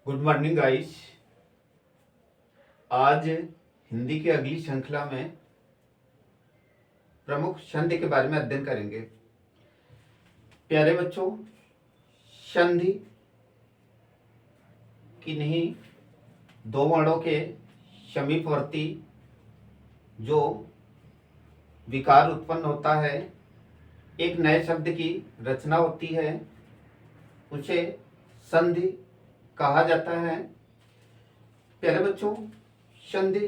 Good morning guys. आज हिंदी की अगली श्रृंखला में प्रमुख संधि के बारे में अध्ययन करेंगे। प्यारे बच्चों, संधि किन्हीं दो वर्णों के समीपवर्ती जो विकार उत्पन्न होता है, एक नए शब्द की रचना होती है, उसे संधि कहा जाता है। प्यारे बच्चों, संधि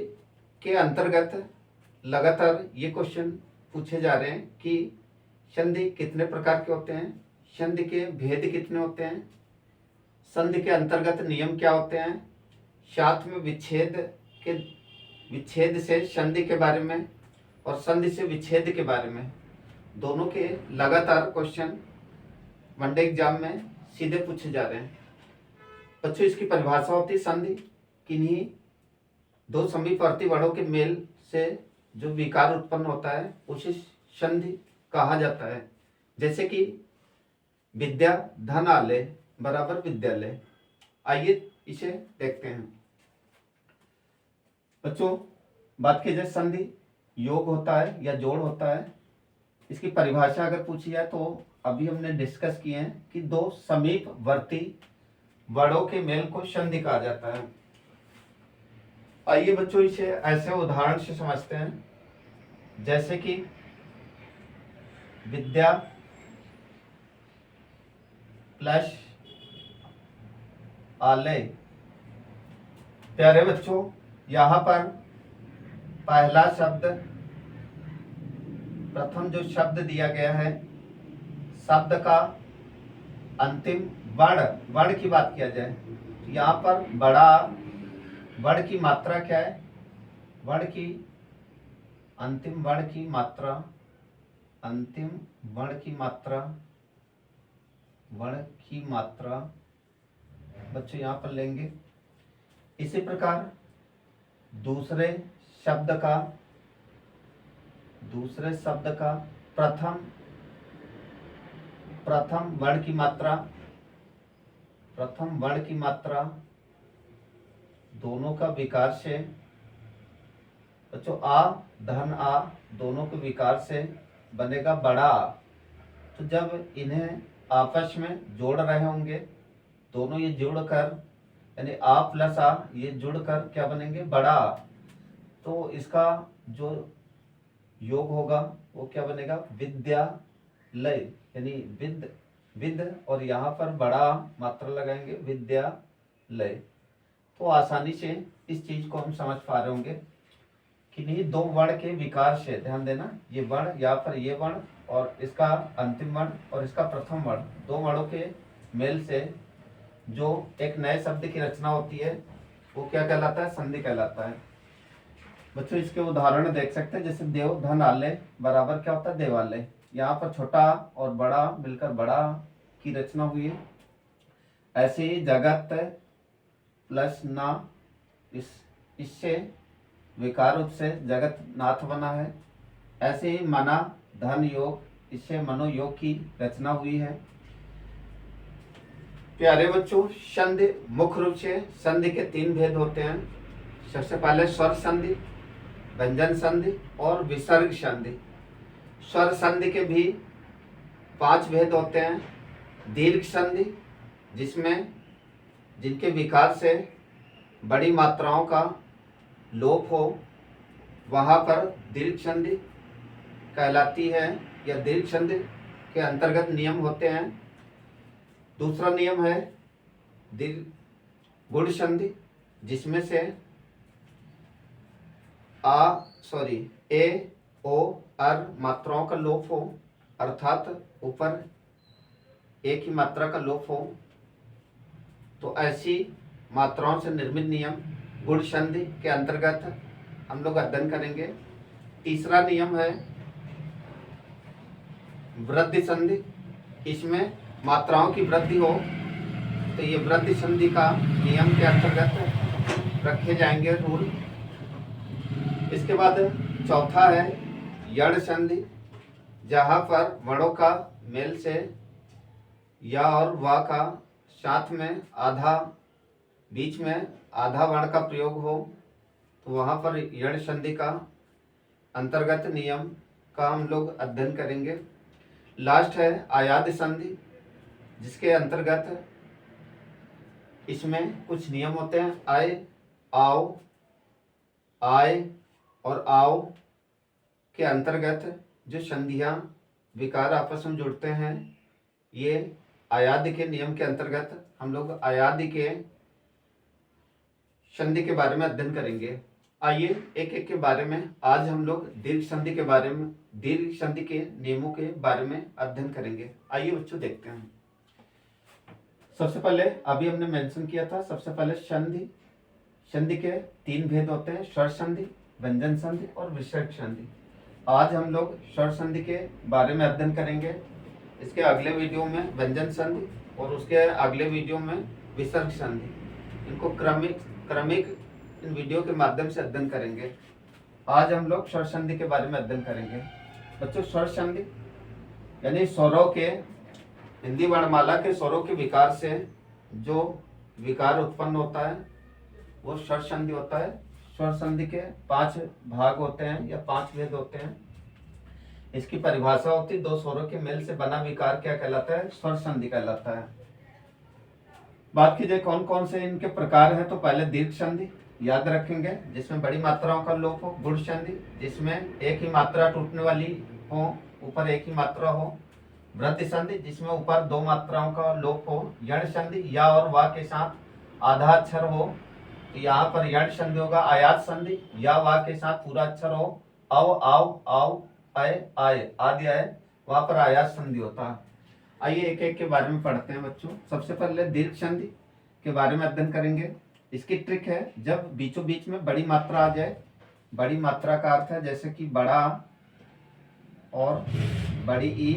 के अंतर्गत लगातार ये क्वेश्चन पूछे जा रहे हैं कि संधि कितने प्रकार के होते हैं, संधि के भेद कितने होते हैं, संधि के अंतर्गत नियम क्या होते हैं, साथ में विच्छेद से संधि के बारे में और संधि से विच्छेद के बारे में दोनों के लगातार क्वेश्चन वनडे एग्जाम में सीधे पूछे जा रहे हैं। बच्चों, इसकी परिभाषा होती है संधि किन्हीं दो समीपवर्ती वर्णों के मेल से जो विकार उत्पन्न होता है उसे संधि कहा जाता है। जैसे कि विद्या धनालय बराबर विद्यालय। आइए इसे देखते हैं। बच्चों, बात की जाए संधि योग होता है या जोड़ होता है। इसकी परिभाषा अगर पूछी जाए तो अभी हमने डिस्कस किए हैं कि दो समीपवर्ती वर्णों के मेल को संधि कहा जाता है। आइए बच्चों, इसे ऐसे उदाहरण से समझते हैं, जैसे कि विद्या प्लस आलय। प्यारे बच्चों, यहाँ पर पहला शब्द, प्रथम जो शब्द दिया गया है, शब्द का अंतिम वर्ण की बात किया जाए तो यहाँ पर बड़ा वर्ण की मात्रा क्या है, अंतिम वर्ण की मात्रा बच्चों यहाँ पर लेंगे। इसी प्रकार दूसरे शब्द का प्रथम वर्ण की मात्रा दोनों का विकार से बच्चों आ धन आ दोनों के विकार से बनेगा बड़ा। तो जब इन्हें आपस में जोड़ रहे होंगे, दोनों ये जुड़कर यानी आ प्लस आ ये जुड़कर क्या बनेंगे, बड़ा। तो इसका जो योग होगा वो क्या बनेगा, विद्यालय, यानी विद और यहाँ पर बड़ा मात्रा लगाएंगे विद्यालय। तो आसानी से इस चीज को हम समझ पा रहे होंगे कि नहीं, दो वर्ण के विकार से, ध्यान देना, ये वर्ण यहाँ पर ये वर्ण और इसका अंतिम वर्ण और इसका प्रथम वर्ण, दो वर्णों के मेल से जो एक नए शब्द की रचना होती है वो क्या कहलाता है, संधि कहलाता है। बच्चों, इसके उदाहरण देख सकते हैं, जैसे देव धन आलय बराबर क्या होता है, देवालय। यहाँ पर छोटा और बड़ा मिलकर बड़ा की रचना हुई है। ऐसे ही जगत प्लस ना, इससे विकार से जगत नाथ बना है। ऐसे ही मना धन योग, इससे मनोयोग की रचना हुई है। प्यारे बच्चों, संधि मुख्य रूप से संधि के तीन भेद होते हैं। सबसे पहले स्वर संधि, व्यंजन संधि और विसर्ग संधि। स्वर संधि के भी 5 भेद होते हैं। दीर्घ संधि, जिनके विकार से बड़ी मात्राओं का लोप हो, वहाँ पर दीर्घ संधि कहलाती है या दीर्घ संधि के अंतर्गत नियम होते हैं। दूसरा नियम है गुण संधि, जिसमें से ए ओ अर मात्राओं का लोप हो, अर्थात ऊपर एक ही मात्रा का लोप हो, तो ऐसी मात्राओं से निर्मित नियम गुण संधि के अंतर्गत हम लोग अध्ययन करेंगे। तीसरा नियम है वृद्धि संधि, इसमें मात्राओं की वृद्धि हो तो ये वृद्धि संधि का नियम के अंतर्गत रखे जाएंगे रूल। इसके बाद चौथा है यण संधि, जहाँ पर वर्णों का मेल से या और वा का साथ में आधा बीच में आधा वर्ण का प्रयोग हो तो वहां पर यण संधि का अंतर्गत नियम का हम लोग अध्ययन करेंगे। लास्ट है आयाद संधि, जिसके अंतर्गत इसमें कुछ नियम होते हैं। आए, आओ, आए और आओ के अंतर्गत जो संधियां विकार आपस में जुड़ते हैं, ये आयादी के नियम के अंतर्गत हम लोग आयादी के संधि के बारे में अध्ययन करेंगे। आइए एक एक के बारे में आज हम लोग दीर्घ संधि के बारे में, दीर्घ संधि के नियमों के बारे में अध्ययन करेंगे। आइए बच्चों देखते हैं। सबसे पहले अभी हमने मेंशन किया था, सबसे पहले संधि। संधि के 3 भेद होते हैं, स्वर संधि, व्यंजन संधि और विसर्ग संधि। आज हम लोग स्वर संधि के बारे में अध्ययन करेंगे। इसके अगले वीडियो में व्यंजन संधि और उसके अगले वीडियो में विसर्ग संधि। इनको क्रमिक इन वीडियो के माध्यम से अध्ययन करेंगे। आज हम लोग स्वर संधि के बारे में अध्ययन करेंगे। बच्चों, स्वर संधि यानी स्वरों के, हिंदी वर्णमाला के स्वरों के विकार से जो विकार उत्पन्न होता है वो स्वर संधि होता है। स्वर संधि के 5 भाग होते हैं या 5 भेद होते हैं। इसकी परिभाषा होती है, 2 स्वरों के मेल से बना विकार क्या कहलाता है? स्वर संधि कहलाता है। बात कीजिए कौन कौन से इनके प्रकार हैं, तो पहले दीर्घ संधि याद रखेंगे, जिसमें बड़ी मात्राओं का लोप हो। गुण संधि, जिसमें एक ही मात्रा टूटने वाली हो, ऊपर एक ही मात्रा हो। वृद्धि संधि, जिसमें ऊपर 2 मात्राओं का लोप हो। यण संधि, या और वा के साथ आधा अक्षर हो, तो यहाँ पर यण संधि होगा। आयात संधि, या वा के साथ पूरा अक्षर हो। अव, आओ, आओ, आए, आए आदि आए, वहां पर आयात संधि होता है। आइए एक एक के बारे में पढ़ते हैं बच्चों। सबसे पहले दीर्घ संधि के बारे में अध्ययन करेंगे। इसकी ट्रिक है, जब बीचों बीच में बड़ी मात्रा आ जाए, बड़ी मात्रा का अर्थ है जैसे कि बड़ा और बड़ी ई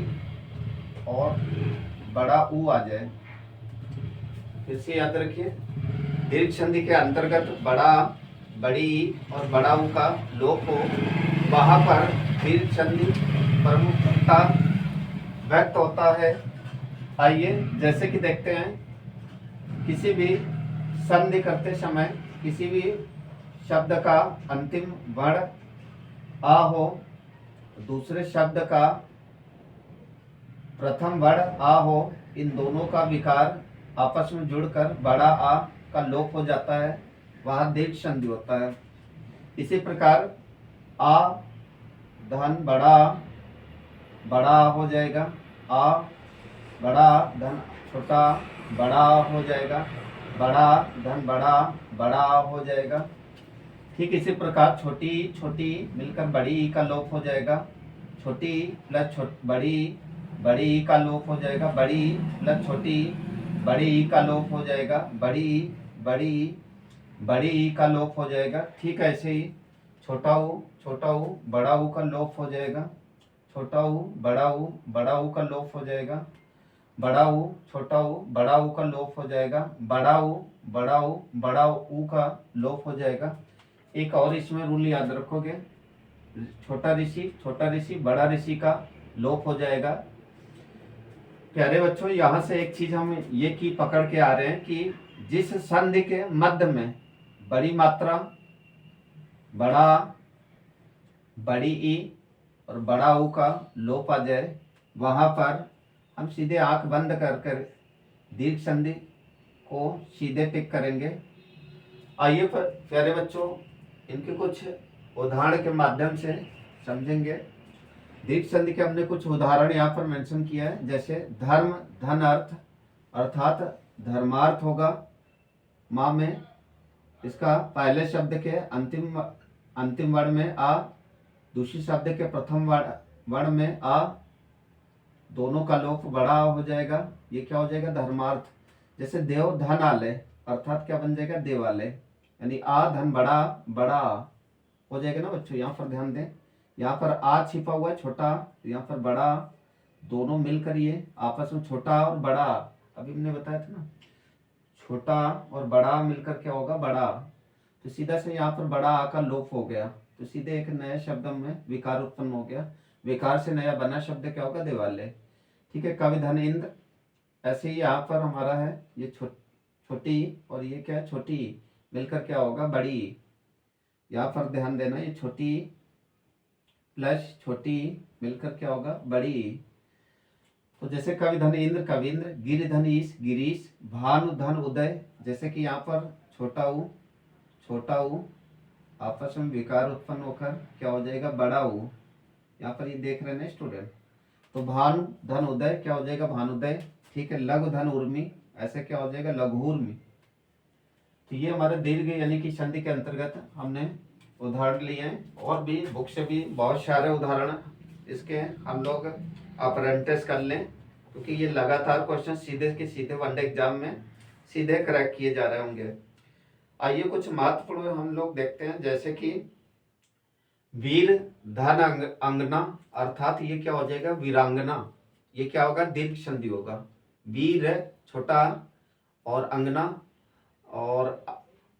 और बड़ा ऊ आ जाए। फिर से याद रखिए, दीर्घ संधि के अंतर्गत बड़ा, बड़ी ई और बड़ा ऊ का लोप हो, वहां पर दीर्घ संधि प्रमुखता व्यक्त होता है। आइए जैसे कि देखते हैं, किसी भी संधि करते समय किसी भी शब्द का अंतिम वर्ण आ हो, दूसरे शब्द का प्रथम वर्ण आ हो, इन दोनों का विकार आपस में जुड़कर बड़ा आ का लोप हो जाता है, वहां दीर्घ संधि होता है। इसी प्रकार आ धन बड़ा, बड़ा हो जाएगा। आ बड़ा धन छोटा, बड़ा हो जाएगा। बड़ा धन बड़ा, बड़ा हो जाएगा। ठीक इसी प्रकार छोटी छोटी मिलकर बड़ी ई का लोप हो जाएगा। छोटी प्लस बड़ी, बड़ी ई का लोप हो जाएगा। बड़ी प्लस छोटी, बड़ी ई का लोप हो जाएगा। बड़ी बड़ी बड़ी ई का लोप हो जाएगा। ठीक ऐसे ही छोटा ऊ बड़ा ऊ का लोप हो जाएगा। छोटा ऊ बड़ा ऊ का लोप हो जाएगा। बड़ा ऊ छोटा ऊ बड़ा ऊ का लोप हो जाएगा। बड़ा ऊ बड़ा ऊ का लोप हो जाएगा। एक और इसमें रूल याद रखोगे, छोटा ऋषि बड़ा ऋषि का लोप हो जाएगा। प्यारे बच्चों, यहाँ से एक चीज हम ये की पकड़ के आ रहे हैं कि जिस संधि के मध्य में बड़ी मात्रा, बड़ा, बड़ी ई और बड़ा ऊ का लोप आ जाए, वहां पर हम सीधे आंख बंद कर दीर्घ संधि को सीधे टिक करेंगे। आइए प्यारे बच्चों, इनके कुछ उदाहरण के माध्यम से समझेंगे। दीर्घ संधि के हमने कुछ उदाहरण यहाँ पर मेंशन किया है, जैसे धर्म धन अर्थ, अर्थात धर्मार्थ होगा माँ में, इसका पहले शब्द के अंतिम वर्ण में आ, दूसरी शब्द के प्रथम वर्ण में आ, दोनों का लोप बड़ा हो जाएगा। ये क्या हो जाएगा? धर्मार्थ। जैसे देव धन आलय, अर्थात क्या बन जाएगा? देवालय। यानी आ धन बड़ा, बड़ा हो जाएगा ना बच्चों। यहाँ पर ध्यान दें, यहाँ पर आ छिपा हुआ है छोटा, यहाँ पर बड़ा, दोनों मिलकर ये आपस में छोटा और बड़ा, अभी हमने बताया था ना, छोटा और बड़ा मिलकर क्या होगा? बड़ा। तो सीधा से यहाँ पर बड़ा आ का लोप हो गया, तो सीधे एक नए शब्द में विकार उत्पन्न हो गया। विकार से नया बना शब्द क्या होगा? देवालय। ठीक है। कवि धन इंद्र, ऐसे ही यहाँ पर हमारा है ये छोटी और ये क्या है छोटी, मिलकर क्या होगा बड़ी। यहाँ पर ध्यान देना, ये छोटी प्लस छोटी मिलकर क्या होगा बड़ी। तो जैसे कवि धन इंद्र कविंद्र, गिर धन ईश गिरीश, भानु धन उदय, जैसे कि यहाँ पर छोटा ऊ आपस में विकार उत्पन्न होकर क्या हो जाएगा बड़ा ऊ। यहाँ पर ये देख रहे हैं स्टूडेंट। तो भानु धन उदय क्या हो जाएगा भानुदय, ठीक है। लघु धन उर्मी, ऐसे क्या हो जाएगा लघुर्मी। तो ये हमारे दीर्घ यानी कि संधि के अंतर्गत हमने उदाहरण लिए हैं, और भी बुक से भी बहुत सारे उदाहरण इसके हम लोग अप्रेंटिस कर लें, क्योंकि ये लगातार क्वेश्चन सीधे के सीधे वनडे एग्जाम में सीधे क्रैक किए जा रहे होंगे। आइए कुछ महत्वपूर्ण हम लोग देखते हैं, जैसे कि वीर धन अंगना, अर्थात ये क्या हो जाएगा वीरांगना। ये क्या होगा दीर्घ संधि होगा। वीर छोटा और अंगना, और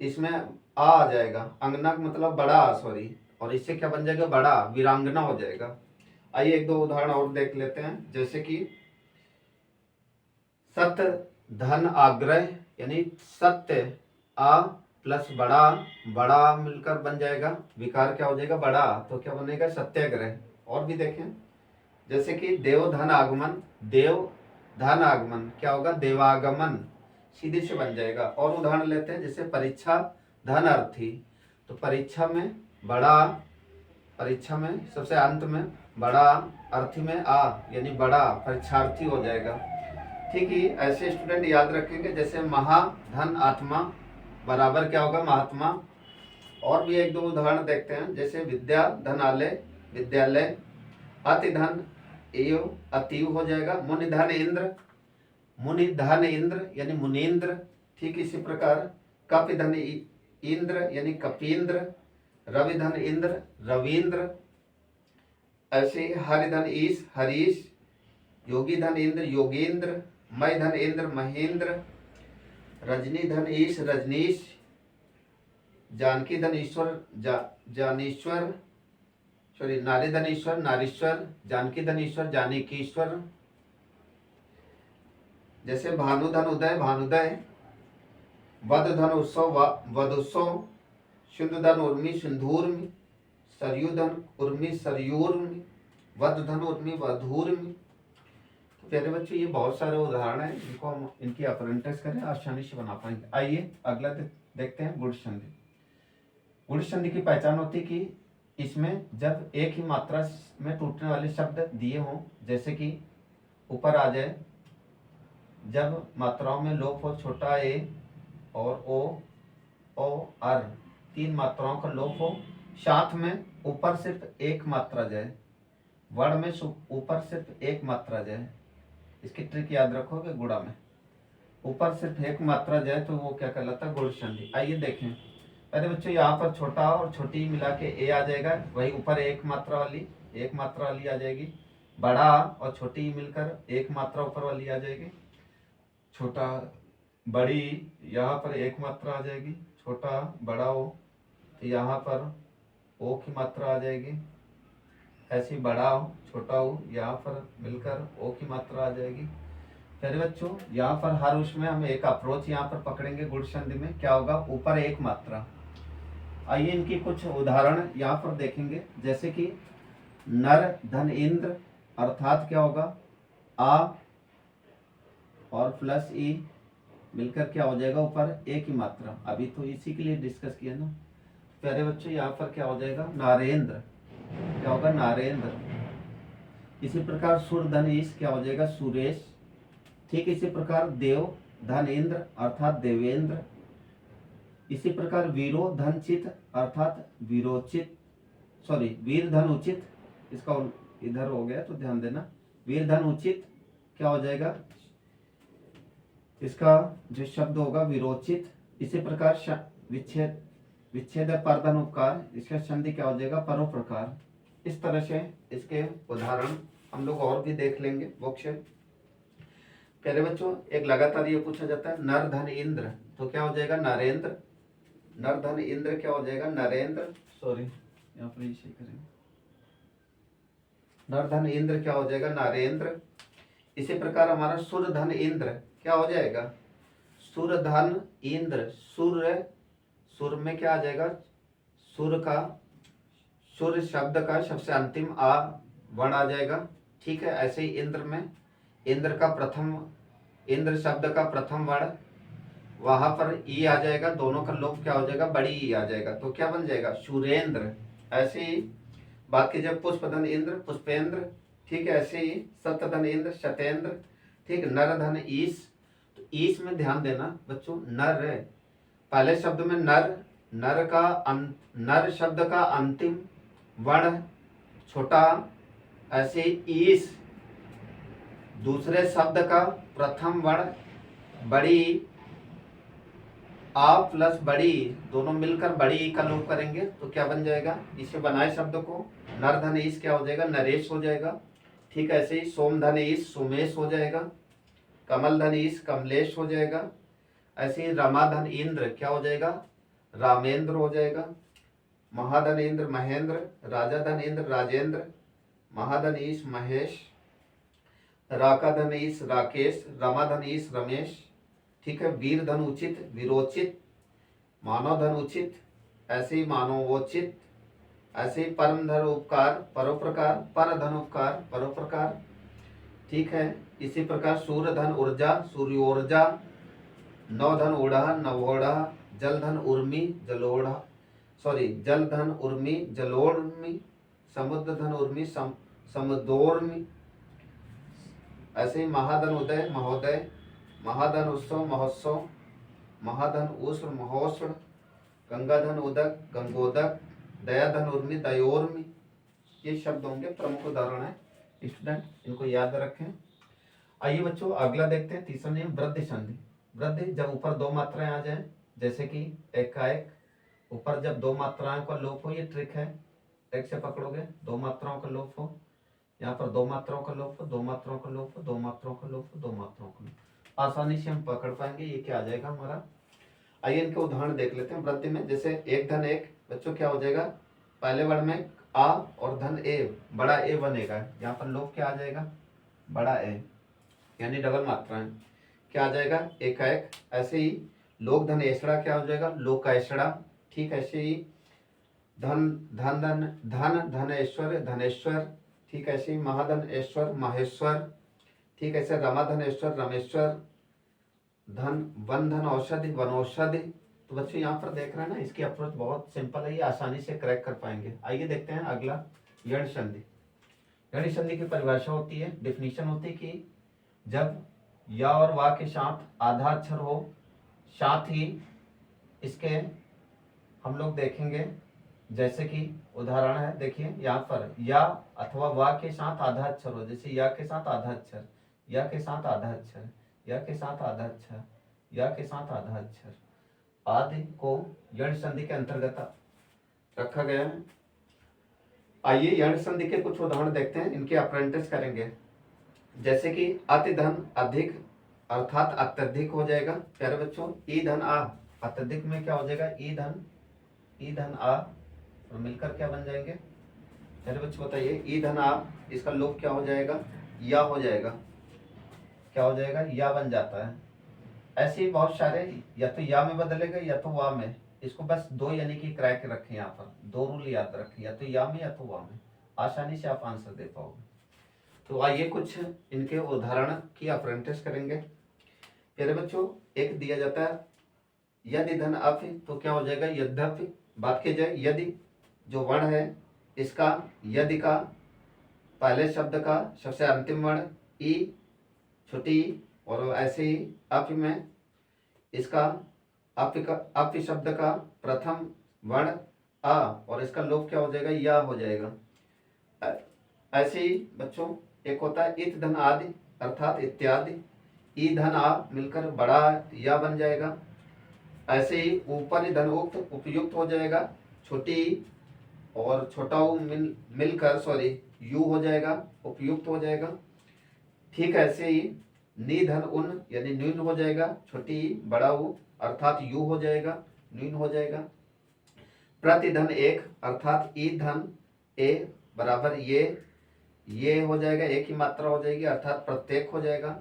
इसमें आ जाएगा, अंगना मतलब बड़ा, सॉरी, और इससे क्या बन जाएगा बड़ा, वीरांगना हो जाएगा। आइए एक दो उदाहरण और देख लेते हैं, जैसे कि सत्य धन आग्रह, यानी सत्य आ प्लस बड़ा मिलकर बन जाएगा विकार क्या हो जाएगा बड़ा, तो क्या बनेगा सत्याग्रह। और भी देखें, जैसे कि देव धन आगमन क्या होगा देवागमन, सीधे से बन जाएगा। और उदाहरण लेते हैं, जैसे परीक्षा धन अर्थी, तो परीक्षा में सबसे अंत में बड़ा, अर्थी में आ, यानी बड़ा परीक्षार्थी हो जाएगा। ठीक है, ऐसे स्टूडेंट याद रखेंगे। जैसे महा धन आत्मा बराबर क्या होगा महात्मा। और भी एक दो उदाहरण देखते हैं, जैसे विद्या धन आलय विद्यालय, अति धन एव अतीव हो जाएगा। मुनि धन इंद्र यानी मुनीन्द्र, ठीक इसी प्रकार कपि धन इंद्र यानी कपींद्र, रवि धन इंद्र रवींद्र, ऐसे हरि धन ईश हरीश, योगी धन इंद्र योगेंद्र, मय धन इंद्र महेंद्र, रजनी धन ईश रजनीश, जानकी धन ईश्वर जानीश्वर, सॉरी नारी धन ईश्वर नारीश्वर, जानकी धन ईश्वर जानीकीश्वर। जैसे भानु धन उदय भानुदय, वध धन उत्सव वधुत्सव, सिंधु धन उर्मी सिंधूर्मी, सरयू धन उर्मी सरयूर्मी, वध धन उर्मी वधूर्मी। तो प्यारे बच्चों ये बहुत सारे उदाहरण हैं, जिनको हम इनकी अप्रेंटिस करें आसानी से बना पाएंगे। आइए अगला देखते हैं गुण संधि। गुण संधि की पहचान होती कि इसमें जब एक ही मात्रा में टूटने वाले शब्द दिए हों, जैसे कि ऊपर आ जाए, जब मात्राओं में लोप हो, छोटा ए और ओ अर, तीन मात्राओं का लोप हो, साथ में ऊपर सिर्फ एक मात्रा जाए, वर्ण में ऊपर सिर्फ एक मात्रा जाए। इसकी ट्रिक याद रखोगे, गुणा में ऊपर सिर्फ एक मात्रा जाए तो वो क्या कहलाता है गुण संधि। आइए देखें, अरे बच्चों यहाँ पर छोटा और छोटी मिला के ए आ जाएगा, वही ऊपर एक मात्रा वाली आ जाएगी। बड़ा और छोटी मिलकर एक मात्रा ऊपर वाली आ जाएगी। छोटा बड़ी, यहाँ पर एक मात्रा आ जाएगी। छोटा बड़ा हो तो यहाँ पर ओ की मात्रा आ जाएगी। ऐसी बड़ा हो छोटा हो, यहाँ पर मिलकर ओ की मात्रा आ जाएगी। फिर बच्चों यहाँ पर हर उसमें हम एक अप्रोच यहाँ पर पकड़ेंगे। गुण संधि में क्या होगा, ऊपर एक मात्रा। आइए इनकी कुछ उदाहरण यहाँ पर देखेंगे, जैसे कि नर धन इंद्र, अर्थात क्या होगा आ और प्लस ई मिलकर क्या हो जाएगा ऊपर एक ही मात्रा। अभी तो इसी के लिए डिस्कस किया ना प्यारे बच्चों। यहाँ पर क्या हो जाएगा नारेंद्र, क्या होगा नारेंद्र। इसी प्रकार सुर धन ईश क्या हो जाएगा सुरेश। ठीक इसी प्रकार देव धन इंद्र अर्थात देवेंद्र। इसी प्रकार वीरो धन चित अर्थात वीरोचित, सॉरी वीर धन उचित, इसका इधर हो गया तो ध्यान देना। वीर धन उचित क्या हो जाएगा, इसका जो शब्द होगा विरोचित। इसी प्रकार विच्छेद परधन उपकार, इसका संधि क्या हो जाएगा परोपकार। इस तरह से इसके उदाहरण हम लोग और भी देख लेंगे बुक से। पहले बच्चों एक लगातार ये पूछा जाता है नर धन इंद्र, तो क्या हो जाएगा नरेंद्र। नर धन इंद्र क्या हो जाएगा नरेंद्र, सॉरी यहाँ पर इसे करेंगे। नर धन इंद्र क्या हो जाएगा नरेंद्र। इसी प्रकार हमारा सुर धन इंद्र क्या हो जाएगा सुर धन इंद्र, सूर्य, सुर में क्या आ जाएगा, सुर का, सुर शब्द का सबसे अंतिम आ वर्ण आ जाएगा। ठीक है, ऐसे ही इंद्र में इंद्र का प्रथम, इंद्र शब्द का प्रथम वर्ण वहां पर ई आ जाएगा, दोनों का लोप क्या हो जाएगा, बड़ी ई आ जाएगा, तो क्या बन जाएगा, सुरेंद्र। ऐसे ही बात की जब पुष्पधन इंद्र, पुष्पेंद्र। ठीक है, ऐसे ही सत्यधन इंद्र, शतेंद्र। ठीक, नर धन ईश, तो ईश में ध्यान देना बच्चों, नर है पहले शब्द में, नर, नर का नर शब्द का अंतिम वर्ण छोटा, ऐसे ईश दूसरे शब्द का प्रथम वर्ण बड़ी, आ प्लस बड़ी दोनों मिलकर बड़ी का लोप करेंगे तो क्या बन जाएगा, इसे बनाए शब्द को नर धन ईश क्या हो जाएगा, नरेश हो जाएगा। ठीक है, ऐसे ही सोम धन ईश सोमेश हो जाएगा, कमल धन ईश कमलेश हो जाएगा। ऐसे ही रमा धन इंद्र क्या हो जाएगा, रामेंद्र हो जाएगा। महाधन इंद्र महेंद्र, राजा धन इंद्र राजेंद्र, महाधन ईश महेश, राका धन ईश राकेश, रमा धन ईश रमेश। ठीक है, वीर धन उचित वीरोचित, मानव धन उचित, ऐसे ही मानवोचित। ऐसे ही परम धन उपकार परोपकार, पर धन उपकार परोपकार। ठीक है, इसी प्रकार सूर्य धन ऊर्जा सूर्योर्जा, नव धन ऊढ़ा नवोढ़ा, जल धन उर्मी जलोढ़ा, सॉरी जल धन उर्मी जलोर्मी, समुद्र धन उर्मी समुदोर्मी। ऐसे ही महाधन उदय महोदय, महाधन उत्सव महोत्सव, महाधन उष्ण महोष्ण, गंगाधन उदक गंगोदक, दयाधन उर्मी दयोर्मी। ये शब्द होंगे, प्रमुख उदाहरण है स्टूडेंट, इनको याद रखें। आइए बच्चों अगला देखते हैं, तीसरा नियम वृद्धि संधि। वृद्धि जब ऊपर दो मात्राएं आ जाए, जैसे कि एकाएक, ऊपर जब दो मात्राओं का लोप हो, ये ट्रिक है, एक से पकड़ोगे दो मात्राओं का लोप हो, यहाँ पर दो मात्राओं का लोप हो, दो मात्राओं का लोप हो, दो मात्राओं का लोप हो, दो मात्राओं का लोप, आसानी से हम पकड़ पाएंगे ये क्या आ जाएगा हमारा। आइए इनके उदाहरण देख लेते हैं वृद्धि में। जैसे एक धन एक, बच्चों क्या हो जाएगा, पहले वर्ण में आ और धन ए, बड़ा ए बनेगा, यहाँ पर लोप क्या आ जाएगा, बड़ा ए, यानी डबल मात्राएं, क्या आ जाएगा एकाएक। ऐसे ही लोक धन ऐसड़ा क्या हो जाएगा, लोक ऐसड़ा। ठीक, ऐसे ही धन धन धन धन धनेश्वर धनेश्वर। ठीक, ऐसे ही महाधन ऐश्वर महेश्वर। ठीक, ऐसे रमा धन ऐश्वर रमेश्वर, धन वन धन औषधि वनौषधि। तो बच्चों यहाँ पर देख रहे हैं ना, इसकी अप्रोच बहुत सिंपल है, ये आसानी से क्रैक कर पाएंगे। आइए देखते हैं अगला, यण संधि। यण संधि की परिभाषा होती है, डिफिनीशन होती है कि जब या और वा के साथ आधा अक्षर हो, साथ ही इसके हम लोग देखेंगे, जैसे कि उदाहरण है, देखिए यहाँ पर या अथवा वा के साथ आधा अक्षर हो, जैसे या के साथ आधा अक्षर, या के साथ आधा अक्षर, या के साथ आधा अक्षर, या के साथ आधा अक्षर आदि को यण संधि के अंतर्गत रखा गया है। आइए यण संधि के कुछ उदाहरण देखते हैं, इनके अप्रेंटिस करेंगे। जैसे कि अति धन अधिक अर्थात अत्यधिक हो जाएगा प्यारे बच्चों। ई धन आ, अत्यधिक में क्या हो जाएगा, ई धन आ, और मिलकर क्या बन जाएंगे प्यारे बच्चों बताइए, ई धन आ, इसका लोप क्या हो जाएगा, या हो जाएगा, क्या हो जाएगा, या बन जाता है। ऐसे ही बहुत सारे, या तो या में बदलेगा या तो वा में, इसको बस दो यानी कि क्रैक रखें, यहाँ पर दो रूल याद रखें, या तो या में या तो वा में, आसानी से आप आंसर दे पाओगे। तो आइए कुछ इनके उदाहरण की अप्रेंटिस करेंगे प्यारे बच्चों। एक दिया जाता है यदि धन अप, तो क्या हो जाएगा यद्यपि। बात की जाए यदि जो वर्ण है इसका, यदि का पहले शब्द का सबसे अंतिम वर्ण ई छोटी, और ऐसे ही अप में इसका अप शब्द का प्रथम वर्ण आ, और इसका लोप क्या हो जाएगा, या हो जाएगा। ऐसे ही बच्चों एक होता है इत धन आदि अर्थात इत्यादि, ई धन आ मिलकर बड़ा या बन जाएगा। ऐसे ही ऊपर धन उक्त उपयुक्त हो जाएगा, छोटी और छोटा ऊ मिलकर सॉरी यू हो जाएगा, उपयुक्त हो जाएगा। ठीक, ऐसे ही नी धन उन यानी न्यून हो जाएगा, छोटी बड़ा ऊ अर्थात यू हो जाएगा, न्यून हो जाएगा। प्रति धन एक अर्थात ई धन ए बराबर ये हो जाएगा, एक ही मात्रा हो जाएगी अर्थात प्रत्येक हो जाएगा।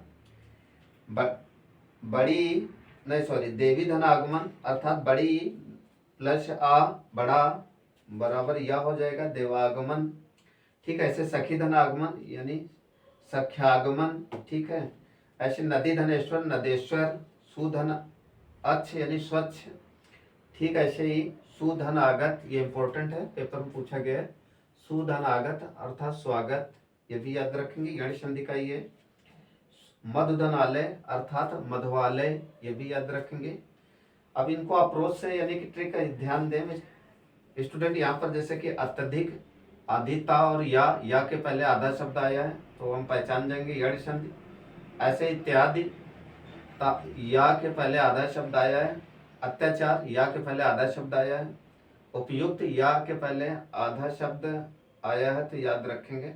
बड़ी नहीं सॉरी, देवी धन आगमन अर्थात बड़ी प्लस आ बड़ा बराबर या हो जाएगा देवागमन। ठीक है, ऐसे सखी धन आगमन यानी सख्यागमन। ठीक है, ऐसे नदी धनेश्वर नदेश्वर, सुधन अच्छ यानी स्वच्छ। ठीक, ऐसे ही सुधन आगत, ये इंपॉर्टेंट है, पेपर में पूछा गया है। सुधन आगत अर्थात स्वागत, ये भी याद रखेंगे, यण संधि का ये। मधुधन आलय अर्थात मधुवालय, ये भी याद रखेंगे। अब इनको अप्रोच से यानी कि ट्रिक ध्यान दें स्टूडेंट। यहाँ पर जैसे कि अत्यधिक, अधिता और या के पहले आधा शब्द आया है तो हम पहचान जाएंगे यण संधि। ऐसे इत्यादि या के पहले आधा शब्द आया है। अत्याचार या के पहले आधा शब्द आया है। उपयुक्त या के पहले आधा शब्द आया है तो याद रखेंगे।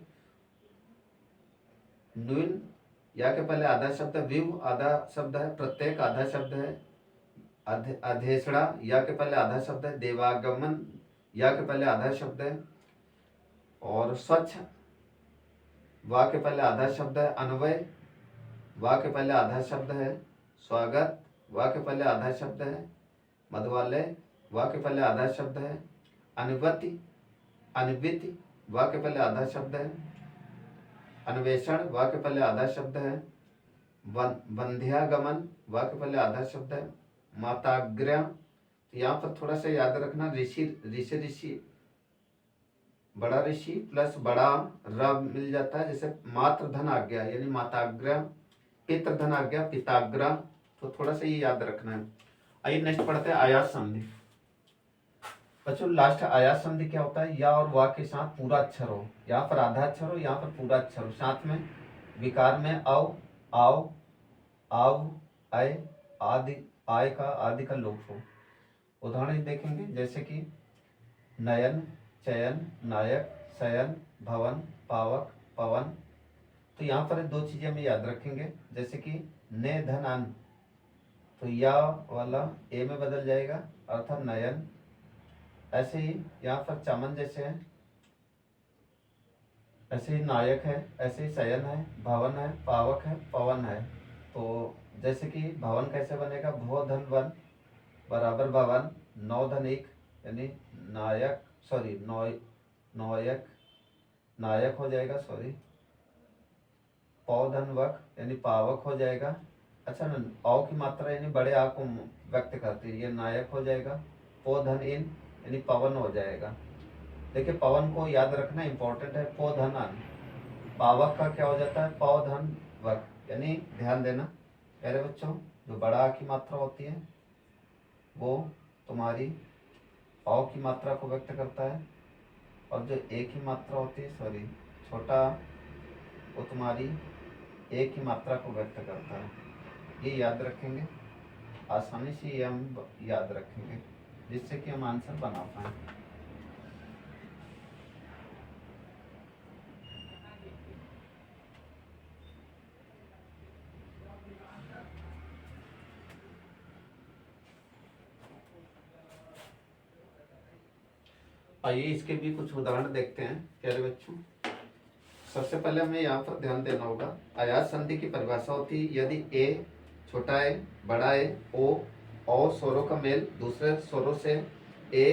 न्यून या के पहले आधा शब्द, विव आधा शब्द है, प्रत्येक आधा शब्द है। अधेसड़ा या के पहले आधा शब्द है। देवागमन या के पहले आधा शब्द है। और स्वच्छ वा के पहले आधा शब्द है। अन्वय वा के पहले आधा शब्द है। स्वागत वा के पहले आधा शब्द है। मधुवालय वा के पहले आधा शब्द है। अनुवति अन्विति वा के पहले आधा शब्द है। अन्वेषण वा के पहले आधा शब्द है। वंध्यागमन वा के पहले आधा शब्द है। माताग्र्या, तो यहाँ पर थोड़ा सा याद रखना, ऋषि ऋषि ऋषि बड़ा ऋषि प्लस बड़ा र मिल जाता है, जैसे मात्र धन आज्ञा यानी माताग्र्या, पितृ धन आज्ञा पिताग्रा, तो थोड़ा सा ये याद रखना है। आइए नेक्स्ट पढ़ते हैं आयास संधि। बच्चों लास्ट आयास संधि क्या होता है? या और वा के साथ पूरा अक्षर हो, यहाँ पर आधा अक्षर हो, यहाँ पर पूरा अक्षर हो, साथ में विकार में अव आव आव आय आदि, आय का आदि का लोप हो। उदाहरण देखेंगे जैसे कि नयन चयन नायक शयन भवन पावक पवन। तो यहाँ पर दो चीजें हमें याद रखेंगे, जैसे कि ने धन अन, तो या वाला ए में बदल जाएगा अर्थात नयन। ऐसे ही यहाँ पर चमन जैसे है, ऐसे ही नायक है, ऐसे ही शयन है, भवन है, पावक है, पवन है। तो जैसे कि भवन कैसे बनेगा? भो धन वन बराबर भवन, नौ धन एक यानी नायक सॉरी नौयक नायक हो जाएगा, सॉरी पौ धन वक यानी पावक हो जाएगा। अच्छा न औ की मात्रा यानी बड़े आ को व्यक्त करती है, ये नायक हो जाएगा। पो धन इन यानी पवन हो जाएगा। देखिए पवन को याद रखना इंपॉर्टेंट है। पो धन अन, पावक का क्या हो जाता है? पौ धन वक, यानी ध्यान देना प्यारे बच्चों, जो बड़ा आ की मात्रा होती है वो तुम्हारी औ की मात्रा को व्यक्त करता है, और जो ए की मात्रा होती है सॉरी छोटा वो तुम्हारी ए की मात्रा को व्यक्त करता है। ये याद रखेंगे, आसानी से ये हम याद रखेंगे जिससे कि हम आंसर बना पाए। आइए इसके भी कुछ उदाहरण देखते हैं प्यारे बच्चों। सबसे पहले हमें यहाँ पर ध्यान देना होगा, आयास संधि की परिभाषा होती है यदि ए छोटा है बड़ा है, ओ स्वरों का मेल दूसरे स्वरों से, ए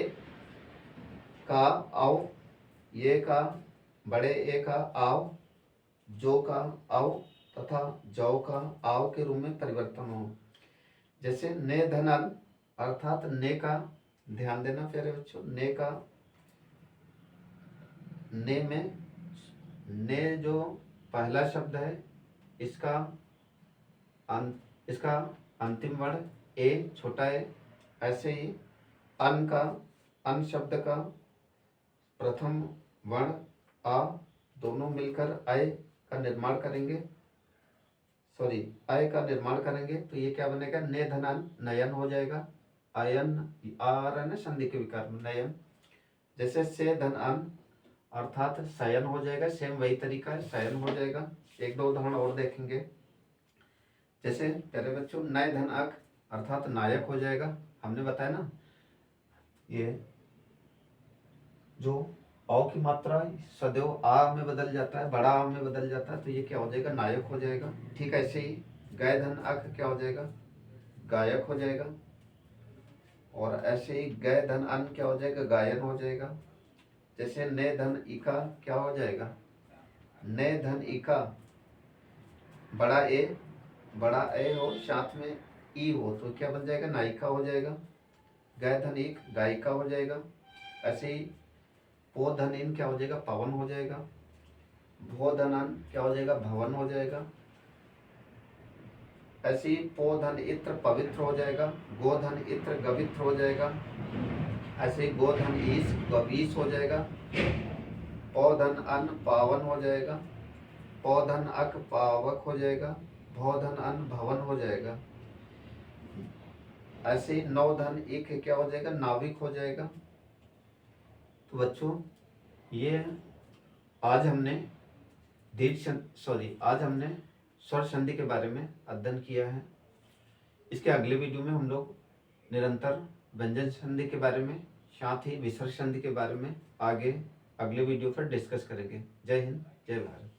का आओ, ये का बड़े ए का आओ, जो का आओ तथा जौ का आओ के रूप में परिवर्तन हो। जैसे ने धन अन अर्थात ने का, ध्यान देना प्यारे बच्चों, ने का ने में ने जो पहला शब्द है इसका इसका अंतिम वर्ण ए छोटा है। ऐसे ही अन का, अन शब्द का प्रथम वर्ण आ, दोनों मिलकर आय का निर्माण करेंगे, सॉरी आय का निर्माण करेंगे, तो ये क्या बनेगा? ने धनान नयन हो जाएगा। आयन आ रहा है ना संधि के विकार में, नयन। जैसे से धन अन अर्थात शयन हो जाएगा, सेम वही तरीका है, शयन हो जाएगा। एक दो उदाहरण और देखेंगे, जैसे प्यारे बच्चों नय धन अक अर्थात नायक हो जाएगा। हमने बताया ना ये जो औ की मात्रा सदैव आ में बदल जाता है, बड़ा आ में बदल जाता है, तो ये क्या हो जाएगा? नायक हो जाएगा। ठीक ऐसे ही गय धन अक क्या हो जाएगा? गायक हो जाएगा। और ऐसे ही गय धन अन क्या हो जाएगा, गायन हो जाएगा। जैसे ने धन इका क्या हो जाएगा, ने धन इका, बड़ा ए हो साथ में ई हो तो क्या बन जाएगा, नायिका हो जाएगा। गय धन एक गायिका हो जाएगा। ऐसे ही पो धन इन क्या हो जाएगा, पवन हो जाएगा। भो धन अन क्या हो जाएगा, भवन हो जाएगा। ऐसे ही पो धन इत्र पवित्र हो जाएगा। गो धन इत्र गवित्र हो जाएगा। ऐसे ही गो धन ईश गवीश हो जाएगा। पौ धन अन पावन हो जाएगा। पौ धन अक पावक हो जाएगा। भौ धन अन भवन हो जाएगा। ऐसे ही नौ धन एक क्या हो जाएगा, नाविक हो जाएगा। तो बच्चों ये आज हमने आज हमने स्वर संधि के बारे में अध्ययन किया है। इसके अगले वीडियो में हम लोग निरंतर व्यंजन संधि के बारे में, साथ ही विसर्ग संधि के बारे में आगे अगले वीडियो पर डिस्कस करेंगे। जय हिंद, जय भारत।